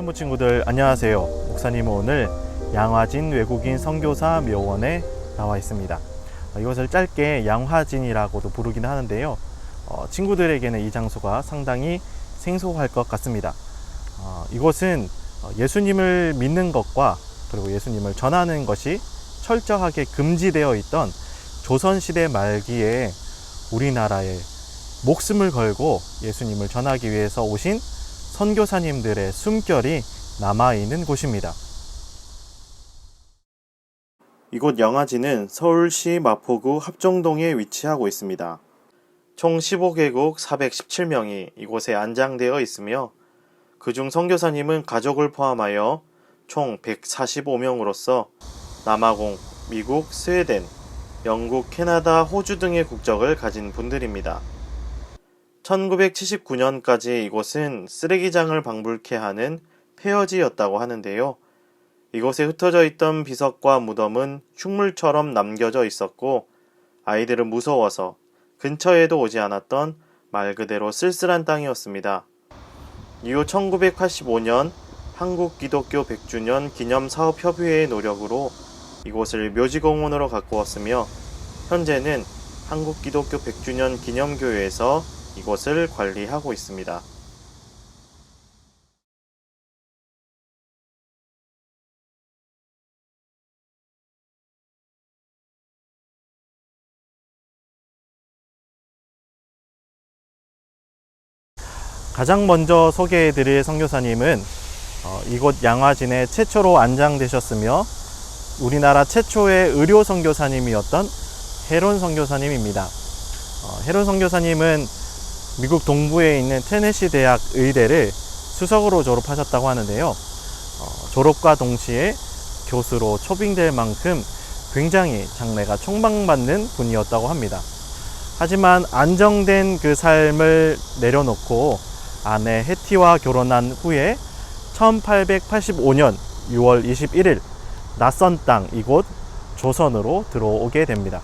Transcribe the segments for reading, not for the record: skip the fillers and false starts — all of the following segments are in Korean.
신현부 친구들 안녕하세요. 목사님은 오늘 양화진 외국인 선교사 묘원에 나와 있습니다. 이것을 짧게 양화진이라고도 부르긴 하는데요. 친구들에게는 이 장소가 상당히 생소할 것 같습니다. 이곳은 예수님을 믿는 것과 그리고 예수님을 전하는 것이 철저하게 금지되어 있던 조선시대 말기에 우리나라에 목숨을 걸고 예수님을 전하기 위해서 오신 선교사님들의 숨결이 남아있는 곳입니다. 이곳 양화진은 서울시 마포구 합정동에 위치하고 있습니다. 총 15개국 417명이 이곳에 안장되어 있으며 그중 선교사님은 가족을 포함하여 총 145명으로서 남아공, 미국, 스웨덴, 영국, 캐나다, 호주 등의 국적을 가진 분들입니다. 1979년까지 이곳은 쓰레기장을 방불케 하는 폐허지였다고 하는데요. 이곳에 흩어져 있던 비석과 무덤은 흉물처럼 남겨져 있었고 아이들은 무서워서 근처에도 오지 않았던 말 그대로 쓸쓸한 땅이었습니다. 이후 1985년 한국기독교 100주년 기념사업협의회의 노력으로 이곳을 묘지공원으로 가꾸었으며 현재는 한국기독교 100주년 기념교회에서 이곳을 관리하고 있습니다. 가장 먼저 소개해드릴 선교사님은 이곳 양화진에 최초로 안장되셨으며 우리나라 최초의 의료 선교사님이었던 헤론 선교사님입니다. 헤론 선교사님은 미국 동부에 있는 테네시 대학 의대를 수석으로 졸업하셨다고 하는데요. 졸업과 동시에 교수로 초빙될 만큼 굉장히 장래가 촉망받는 분이었다고 합니다. 하지만 안정된 그 삶을 내려놓고 아내 해티와 결혼한 후에 1885년 6월 21일 낯선 땅 이곳 조선으로 들어오게 됩니다.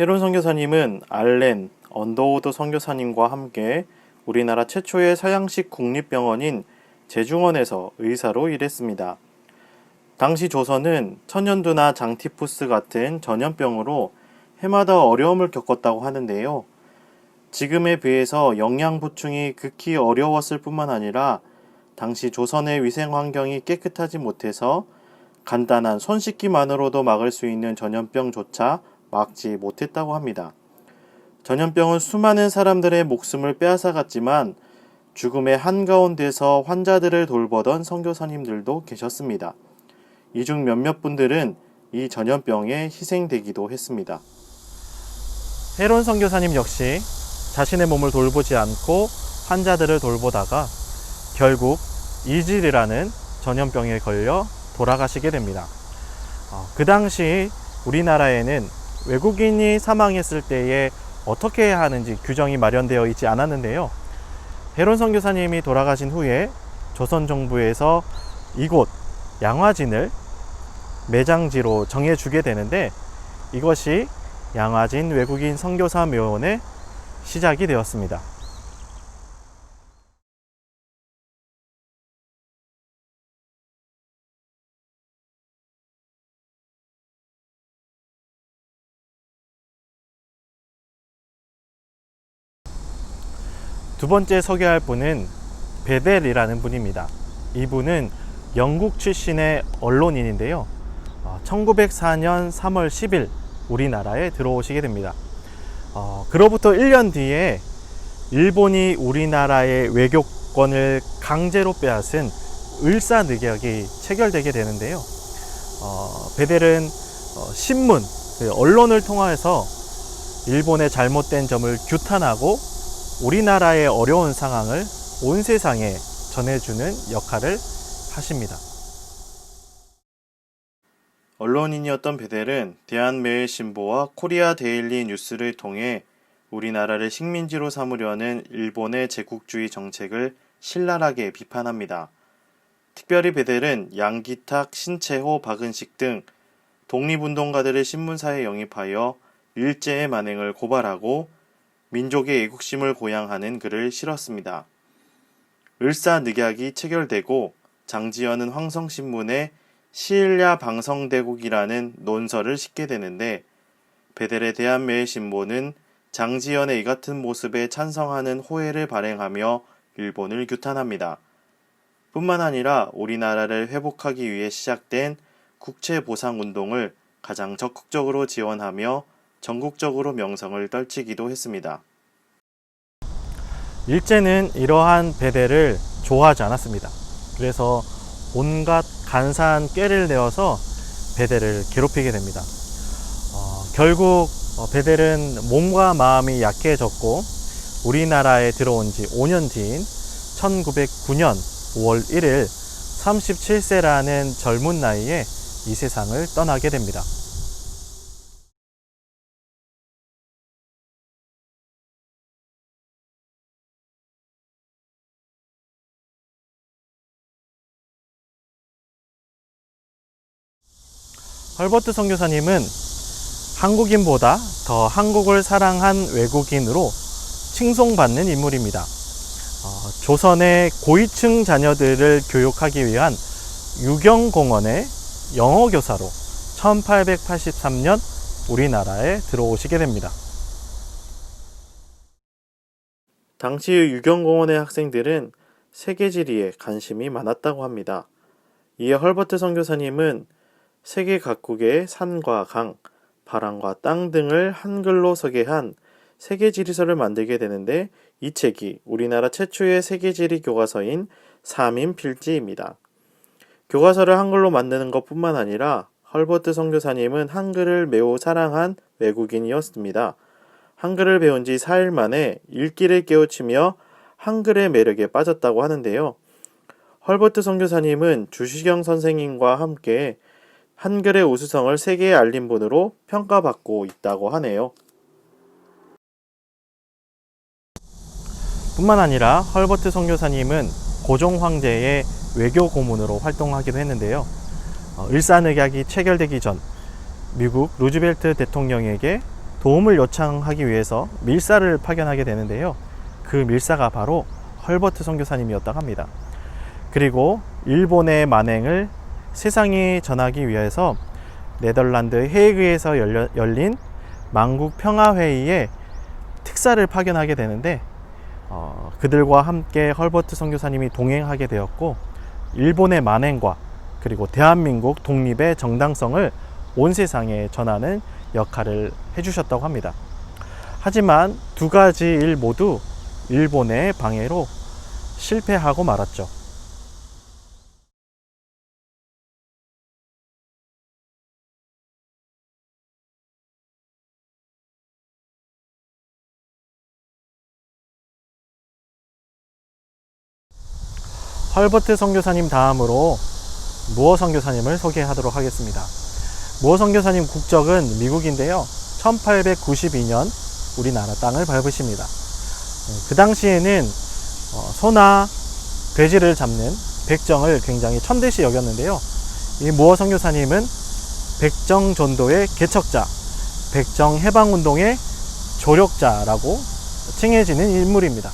헤론 선교사님은 알렌 언더우드 선교사님과 함께 우리나라 최초의 서양식 국립병원인 제중원에서 의사로 일했습니다. 당시 조선은 천연두나 장티푸스 같은 전염병으로 해마다 어려움을 겪었다고 하는데요. 지금에 비해서 영양 보충이 극히 어려웠을 뿐만 아니라 당시 조선의 위생 환경이 깨끗하지 못해서 간단한 손 씻기만으로도 막을 수 있는 전염병조차 막지 못했다고 합니다. 전염병은 수많은 사람들의 목숨을 빼앗아갔지만 죽음의 한가운데서 환자들을 돌보던 선교사님들도 계셨습니다. 이 중 몇몇 분들은 이 전염병에 희생되기도 했습니다. 헤론 선교사님 역시 자신의 몸을 돌보지 않고 환자들을 돌보다가 결국 이질이라는 전염병에 걸려 돌아가시게 됩니다. 그 당시 우리나라에는 외국인이 사망했을 때에 어떻게 해야 하는지 규정이 마련되어 있지 않았는데요. 헤론 선교사님이 돌아가신 후에 조선 정부에서 이곳 양화진을 매장지로 정해주게 되는데 이것이 양화진 외국인 선교사 묘원의 시작이 되었습니다. 두 번째 소개할 분은 베델이라는 분입니다. 이분은 영국 출신의 언론인인데요. 1904년 3월 10일 우리나라에 들어오시게 됩니다. 그로부터 1년 뒤에 일본이 우리나라의 외교권을 강제로 빼앗은 을사늑약이 체결되게 되는데요. 베델은 신문, 언론을 통해서 일본의 잘못된 점을 규탄하고 우리나라의 어려운 상황을 온 세상에 전해주는 역할을 하십니다. 언론인이었던 베델은 대한매일신보와 코리아 데일리 뉴스를 통해 우리나라를 식민지로 삼으려는 일본의 제국주의 정책을 신랄하게 비판합니다. 특별히 베델은 양기탁, 신채호, 박은식 등 독립운동가들의 신문사에 영입하여 일제의 만행을 고발하고 민족의 애국심을 고양하는 글을 실었습니다. 을사늑약이 체결되고 장지연은 황성신문에 시일야 방성대국이라는 논설을 싣게 되는데, 베델의 대한매의 신보는 장지연의 이 같은 모습에 찬성하는 호해를 발행하며 일본을 규탄합니다. 뿐만 아니라 우리나라를 회복하기 위해 시작된 국채보상운동을 가장 적극적으로 지원하며 전국적으로 명성을 떨치기도 했습니다. 일제는 이러한 베델을 좋아하지 않았습니다. 그래서 온갖 간사한 꾀를 내어서 베델을 괴롭히게 됩니다. 결국 베델은 몸과 마음이 약해졌고 우리나라에 들어온 지 5년 뒤인 1909년 5월 1일 37세라는 젊은 나이에 이 세상을 떠나게 됩니다. 헐버트 선교사님은 한국인보다 더 한국을 사랑한 외국인으로 칭송받는 인물입니다. 조선의 고위층 자녀들을 교육하기 위한 유경공원의 영어교사로 1883년 우리나라에 들어오시게 됩니다. 당시 유경공원의 학생들은 세계지리에 관심이 많았다고 합니다. 이에 헐버트 선교사님은 세계 각국의 산과 강, 바람과 땅 등을 한글로 소개한 세계지리서를 만들게 되는데, 이 책이 우리나라 최초의 세계지리 교과서인 삼인필지입니다. 교과서를 한글로 만드는 것뿐만 아니라 헐버트 선교사님은 한글을 매우 사랑한 외국인이었습니다. 한글을 배운 지 4일 만에 읽기를 깨우치며 한글의 매력에 빠졌다고 하는데요. 헐버트 선교사님은 주시경 선생님과 함께 한글의 우수성을 세계에 알린 분으로 평가받고 있다고 하네요. 뿐만 아니라 헐버트 선교사님은 고종 황제의 외교 고문으로 활동하기도 했는데요. 을사늑약이 체결되기 전 미국 루즈벨트 대통령에게 도움을 요청하기 위해서 밀사를 파견하게 되는데요. 그 밀사가 바로 헐버트 선교사님이었다고 합니다. 그리고 일본의 만행을 세상에 전하기 위해서 네덜란드 헤이그에서 열린 만국평화회의에 특사를 파견하게 되는데, 그들과 함께 헐버트 선교사님이 동행하게 되었고, 일본의 만행과 그리고 대한민국 독립의 정당성을 온 세상에 전하는 역할을 해주셨다고 합니다. 하지만 두 가지 일 모두 일본의 방해로 실패하고 말았죠. 헐버트 선교사님 다음으로 무어 선교사님을 소개하도록 하겠습니다. 무어 선교사님 국적은 미국인데요. 1892년 우리나라 땅을 밟으십니다. 그 당시에는 소나 돼지를 잡는 백정을 굉장히 천대시 여겼는데요. 이 무어 선교사님은 백정전도의 개척자, 백정해방운동의 조력자라고 칭해지는 인물입니다.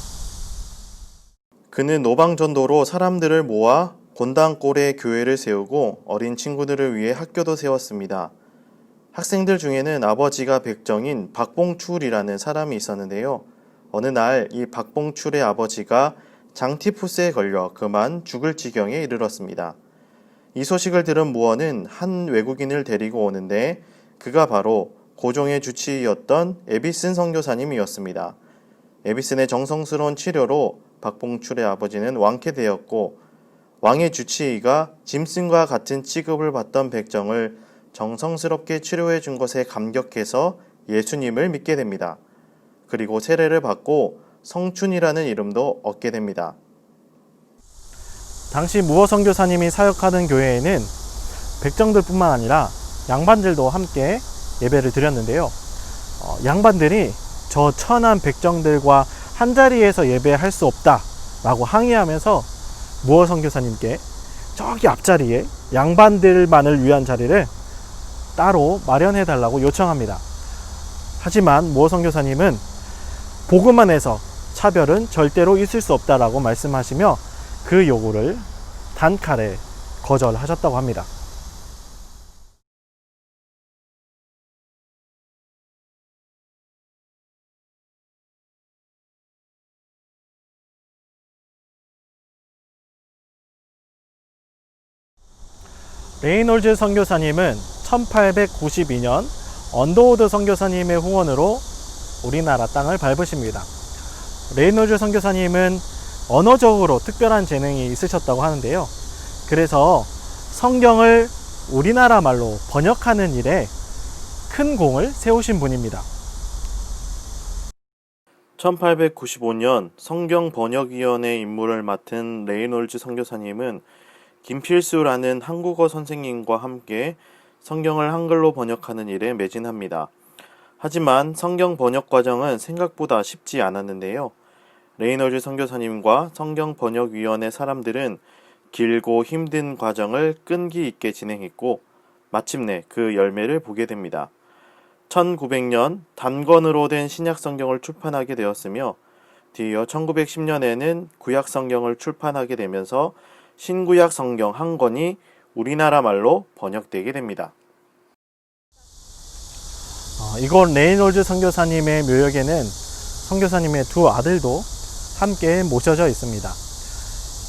그는 노방전도로 사람들을 모아 곤당골에 교회를 세우고 어린 친구들을 위해 학교도 세웠습니다. 학생들 중에는 아버지가 백정인 박봉출이라는 사람이 있었는데요. 어느 날 이 박봉출의 아버지가 장티푸스에 걸려 그만 죽을 지경에 이르렀습니다. 이 소식을 들은 무어는 한 외국인을 데리고 오는데, 그가 바로 고종의 주치의였던 에비슨 선교사님이었습니다. 에비슨의 정성스러운 치료로 박봉출의 아버지는 완쾌되었고, 왕의 주치의가 짐승과 같은 취급을 받던 백정을 정성스럽게 치료해 준 것에 감격해서 예수님을 믿게 됩니다. 그리고 세례를 받고 성춘이라는 이름도 얻게 됩니다. 당시 무어 선교사님이 사역하는 교회에는 백정들뿐만 아니라 양반들도 함께 예배를 드렸는데요. 양반들이 저 천한 백정들과 한자리에서 예배할 수 없다라고 항의하면서 무어 선교사님께 저기 앞자리에 양반들만을 위한 자리를 따로 마련해 달라고 요청합니다. 하지만 무어 선교사님은 복음 안에서 차별은 절대로 있을 수 없다라고 말씀하시며 그 요구를 단칼에 거절하셨다고 합니다. 레이놀즈 선교사님은 1892년 언더우드 선교사님의 후원으로 우리나라 땅을 밟으십니다. 레이놀즈 선교사님은 언어적으로 특별한 재능이 있으셨다고 하는데요. 그래서 성경을 우리나라 말로 번역하는 일에 큰 공을 세우신 분입니다. 1895년 성경번역위원회 임무를 맡은 레이놀즈 선교사님은 김필수라는 한국어 선생님과 함께 성경을 한글로 번역하는 일에 매진합니다. 하지만 성경 번역 과정은 생각보다 쉽지 않았는데요. 레이놀즈 선교사님과 성경번역위원회 사람들은 길고 힘든 과정을 끈기 있게 진행했고 마침내 그 열매를 보게 됩니다. 1900년 단권으로 된 신약 성경을 출판하게 되었으며 뒤이어 1910년에는 구약 성경을 출판하게 되면서 신구약 성경 한 권이 우리나라 말로 번역되게 됩니다. 이곳 레이놀즈 선교사님의 묘역에는 선교사님의 두 아들도 함께 모셔져 있습니다.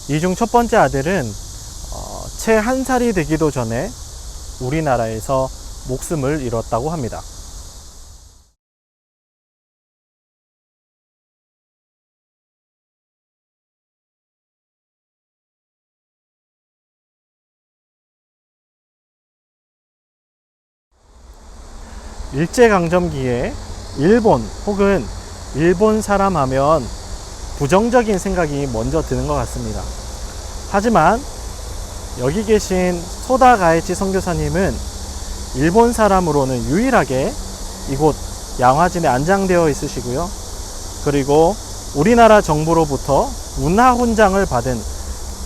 이 중 첫 번째 아들은 채 1살이 되기도 전에 우리나라에서 목숨을 잃었다고 합니다. 일제강점기에 일본 혹은 일본 사람 하면 부정적인 생각이 먼저 드는 것 같습니다. 하지만 여기 계신 소다 가에치 선교사님은 일본 사람으로는 유일하게 이곳 양화진에 안장되어 있으시고요. 그리고 우리나라 정부로부터 문화훈장을 받은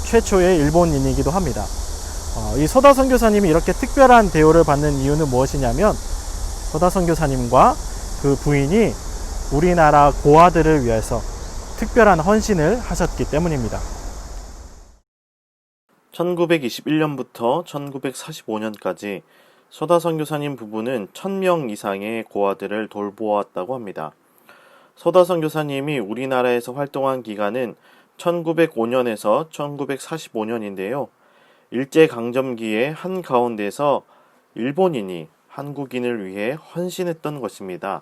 최초의 일본인이기도 합니다. 이 소다 선교사님이 이렇게 특별한 대우를 받는 이유는 무엇이냐면 소다 선교사님과 그 부인이 우리나라 고아들을 위해서 특별한 헌신을 하셨기 때문입니다. 1921년부터 1945년까지 소다 선교사님 부부는 1000명 이상의 고아들을 돌보았다고 합니다. 소다 선교사님이 우리나라에서 활동한 기간은 1905년에서 1945년인데요. 일제강점기의 한가운데서 일본인이 한국인을 위해 헌신했던 것입니다.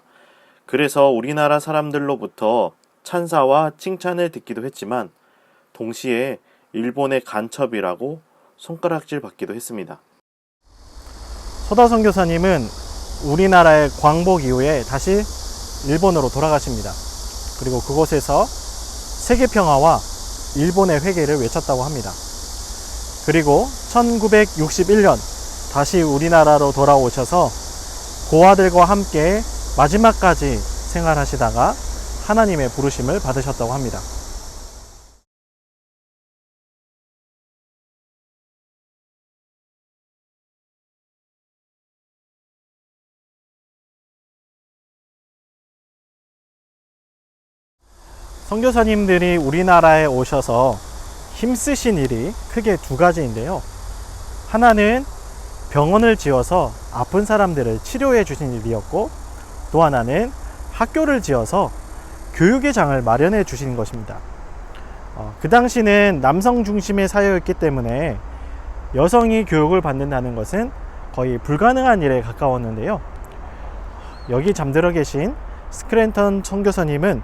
그래서 우리나라 사람들로부터 찬사와 칭찬을 듣기도 했지만 동시에 일본의 간첩이라고 손가락질 받기도 했습니다. 소다 선교사님은 우리나라의 광복 이후에 다시 일본으로 돌아가십니다. 그리고 그곳에서 세계평화와 일본의 회개를 외쳤다고 합니다. 그리고 1961년 다시 우리나라로 돌아오셔서 고아들과 함께 마지막까지 생활하시다가 하나님의 부르심을 받으셨다고 합니다. 선교사님들이 우리나라에 오셔서 힘쓰신 일이 크게 두 가지인데요. 하나는 병원을 지어서 아픈 사람들을 치료해 주신 일이었고, 또 하나는 학교를 지어서 교육의 장을 마련해 주신 것입니다. 그 당시는 남성 중심의 사회였기 때문에 여성이 교육을 받는다는 것은 거의 불가능한 일에 가까웠는데요. 여기 잠들어 계신 스크랜턴 선교사님은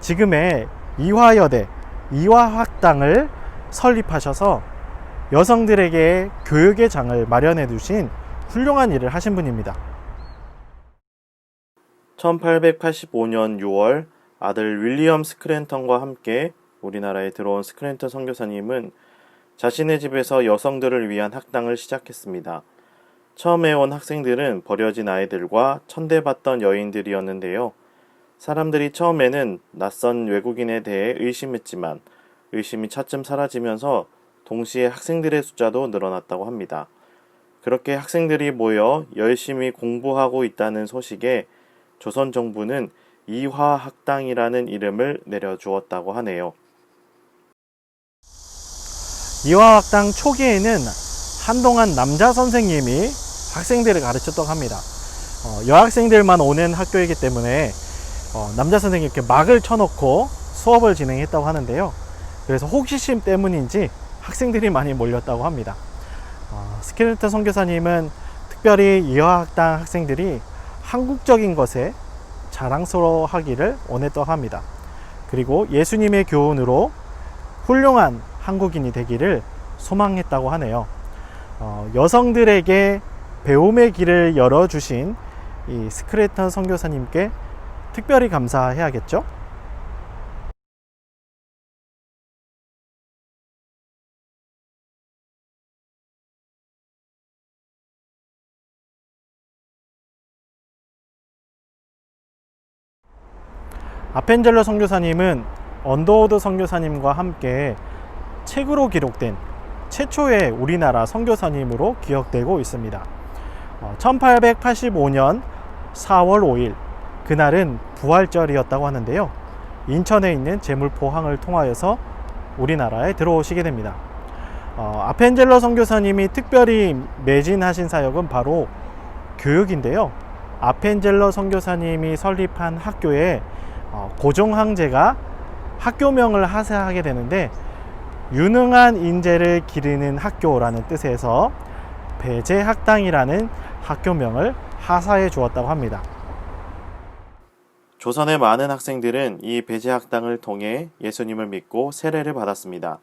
지금의 이화여대, 이화학당을 설립하셔서 여성들에게 교육의 장을 마련해 두신 훌륭한 일을 하신 분입니다. 1885년 6월 아들 윌리엄 스크랜턴과 함께 우리나라에 들어온 스크랜턴 선교사님은 자신의 집에서 여성들을 위한 학당을 시작했습니다. 처음에 온 학생들은 버려진 아이들과 천대받던 여인들이었는데요. 사람들이 처음에는 낯선 외국인에 대해 의심했지만 의심이 차츰 사라지면서 동시에 학생들의 숫자도 늘어났다고 합니다. 그렇게 학생들이 모여 열심히 공부하고 있다는 소식에 조선 정부는 이화학당이라는 이름을 내려주었다고 하네요. 이화학당 초기에는 한동안 남자 선생님이 학생들을 가르쳤다고 합니다. 여학생들만 오는 학교이기 때문에 남자 선생님이 이렇게 막을 쳐놓고 수업을 진행했다고 하는데요. 그래서 호기심 때문인지 학생들이 많이 몰렸다고 합니다. 스켈레톤 선교사님은 특별히 이화학당 학생들이 한국적인 것에 자랑스러워하기를 원했다고 합니다. 그리고 예수님의 교훈으로 훌륭한 한국인이 되기를 소망했다고 하네요. 여성들에게 배움의 길을 열어주신 이 스켈레톤 선교사님께 특별히 감사해야겠죠? 아펜젤러 선교사님은 언더우드 선교사님과 함께 책으로 기록된 최초의 우리나라 선교사님으로 기억되고 있습니다. 1885년 4월 5일 그날은 부활절이었다고 하는데요. 인천에 있는 제물포항을 통하여서 우리나라에 들어오시게 됩니다. 아펜젤러 선교사님이 특별히 매진하신 사역은 바로 교육인데요. 아펜젤러 선교사님이 설립한 학교에 고종항제가 학교명을 하사하게 되는데 유능한 인재를 기르는 학교라는 뜻에서 배제학당이라는 학교명을 하사해 주었다고 합니다. 조선의 많은 학생들은 이 배제학당을 통해 예수님을 믿고 세례를 받았습니다.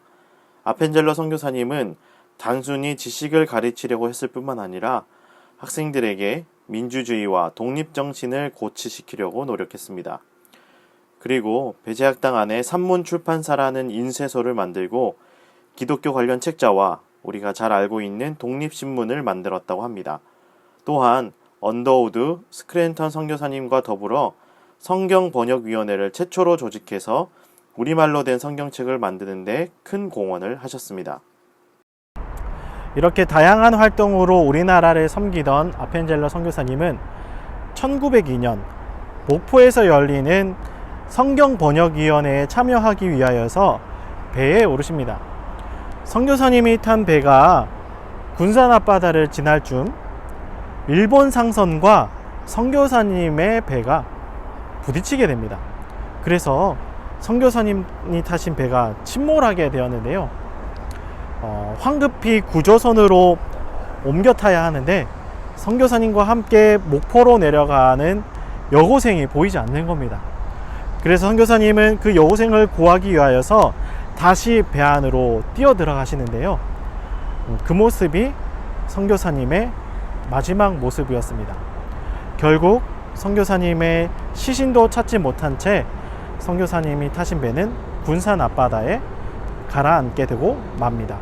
아펜젤러 선교사님은 단순히 지식을 가르치려고 했을 뿐만 아니라 학생들에게 민주주의와 독립정신을 고취시키려고 노력했습니다. 그리고 배제학당 안에 산문출판사라는 인쇄소를 만들고 기독교 관련 책자와 우리가 잘 알고 있는 독립신문을 만들었다고 합니다. 또한 언더우드 스켈레톤 선교사님과 더불어 성경번역위원회를 최초로 조직해서 우리말로 된 성경책을 만드는 데 큰 공헌을 하셨습니다. 이렇게 다양한 활동으로 우리나라를 섬기던 아펜젤러 선교사님은 1902년 목포에서 열리는 성경번역위원회에 참여하기 위하여서 배에 오르십니다. 선교사님이 탄 배가 군산 앞바다를 지날 중 일본 상선과 선교사님의 배가 부딪히게 됩니다. 그래서 선교사님이 타신 배가 침몰하게 되었는데요. 황급히 구조선으로 옮겨 타야 하는데 선교사님과 함께 목포로 내려가는 여고생이 보이지 않는 겁니다. 그래서 선교사님은 그 여고생을 구하기 위하여서 다시 배 안으로 뛰어 들어가시는데요. 그 모습이 선교사님의 마지막 모습이었습니다. 결국 선교사님의 시신도 찾지 못한 채 선교사님이 타신 배는 군산 앞바다에 가라앉게 되고 맙니다.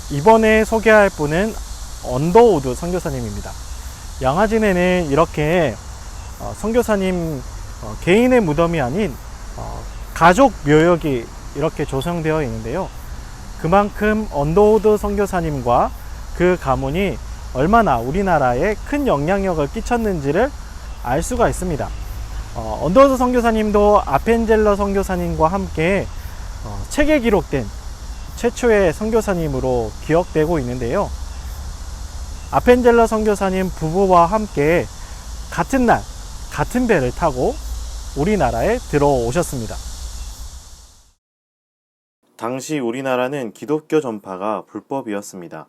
이번에 소개할 분은 언더우드 선교사님입니다. 양화진에는 이렇게 선교사님 개인의 무덤이 아닌 가족 묘역이 이렇게 조성되어 있는데요. 그만큼 언더우드 선교사님과 그 가문이 얼마나 우리나라에 큰 영향력을 끼쳤는지를 알 수가 있습니다. 언더우드 선교사님도 아펜젤러 선교사님과 함께 책에 기록된 최초의 선교사님으로 기억되고 있는데요. 아펜젤러 선교사님 부부와 함께 같은 날 같은 배를 타고 우리나라에 들어오셨습니다. 당시 우리나라는 기독교 전파가 불법이었습니다.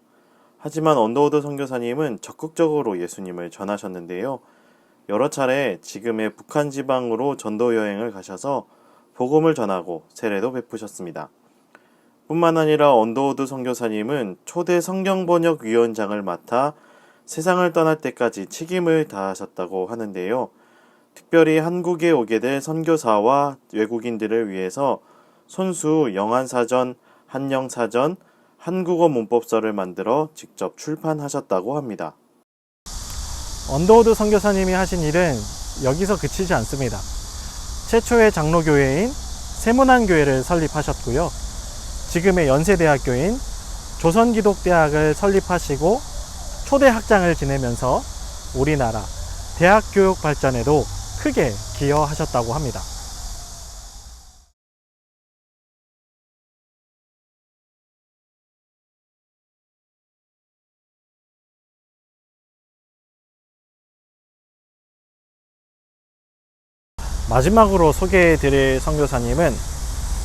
하지만 언더우드 선교사님은 적극적으로 예수님을 전하셨는데요. 여러 차례 지금의 북한 지방으로 전도 여행을 가셔서 복음을 전하고 세례도 베푸셨습니다. 뿐만 아니라 언더우드 선교사님은 초대 성경번역위원장을 맡아 세상을 떠날 때까지 책임을 다하셨다고 하는데요. 특별히 한국에 오게 될 선교사와 외국인들을 위해서 손수 영한사전, 한영사전, 한국어 문법서를 만들어 직접 출판하셨다고 합니다. 언더우드 선교사님이 하신 일은 여기서 그치지 않습니다. 최초의 장로교회인 세문안교회를 설립하셨고요. 지금의 연세대학교인 조선기독대학을 설립하시고 초대 학장을 지내면서 우리나라 대학 교육 발전에도 크게 기여하셨다고 합니다. 마지막으로 소개해드릴 선교사님은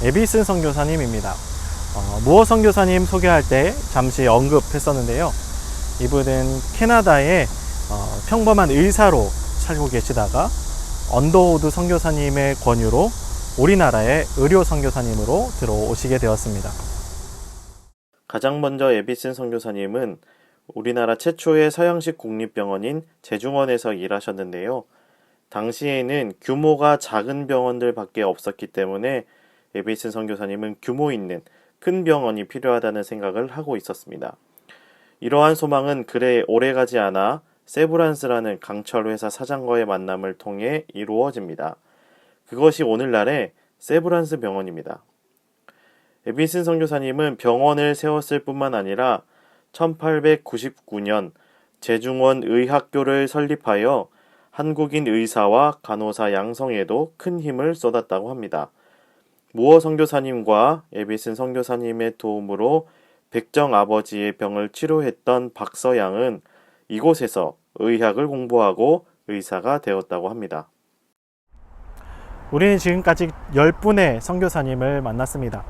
에비슨 선교사님입니다. 무어 선교사님 소개할 때 잠시 언급했었는데요. 이분은 캐나다의 평범한 의사로 살고 계시다가 언더우드 선교사님의 권유로 우리나라의 의료 선교사님으로 들어오시게 되었습니다. 가장 먼저 에비슨 선교사님은 우리나라 최초의 서양식 국립병원인 제중원에서 일하셨는데요. 당시에는 규모가 작은 병원들밖에 없었기 때문에 에비슨 선교사님은 규모 있는 큰 병원이 필요하다는 생각을 하고 있었습니다. 이러한 소망은 그래 오래가지 않아 세브란스라는 강철 회사 사장과의 만남을 통해 이루어집니다. 그것이 오늘날의 세브란스 병원입니다. 에비슨 선교사님은 병원을 세웠을 뿐만 아니라 1899년 제중원 의학교를 설립하여 한국인 의사와 간호사 양성에도 큰 힘을 쏟았다고 합니다. 무어 선교사님과 에비슨 선교사님의 도움으로 백정 아버지의 병을 치료했던 박서양은 이곳에서 의학을 공부하고 의사가 되었다고 합니다. 우리는 지금까지 10분의 선교사님을 만났습니다.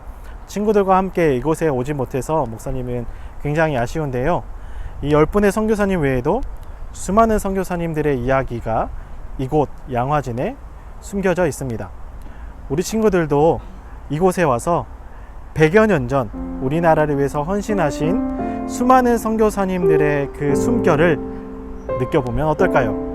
친구들과 함께 이곳에 오지 못해서 목사님은 굉장히 아쉬운데요. 이 10분의 선교사님 외에도 수많은 선교사님들의 이야기가 이곳 양화진에 숨겨져 있습니다. 우리 친구들도 이곳에 와서 100여 년 전 우리나라를 위해서 헌신하신 수많은 선교사님들의 그 숨결을 느껴보면 어떨까요?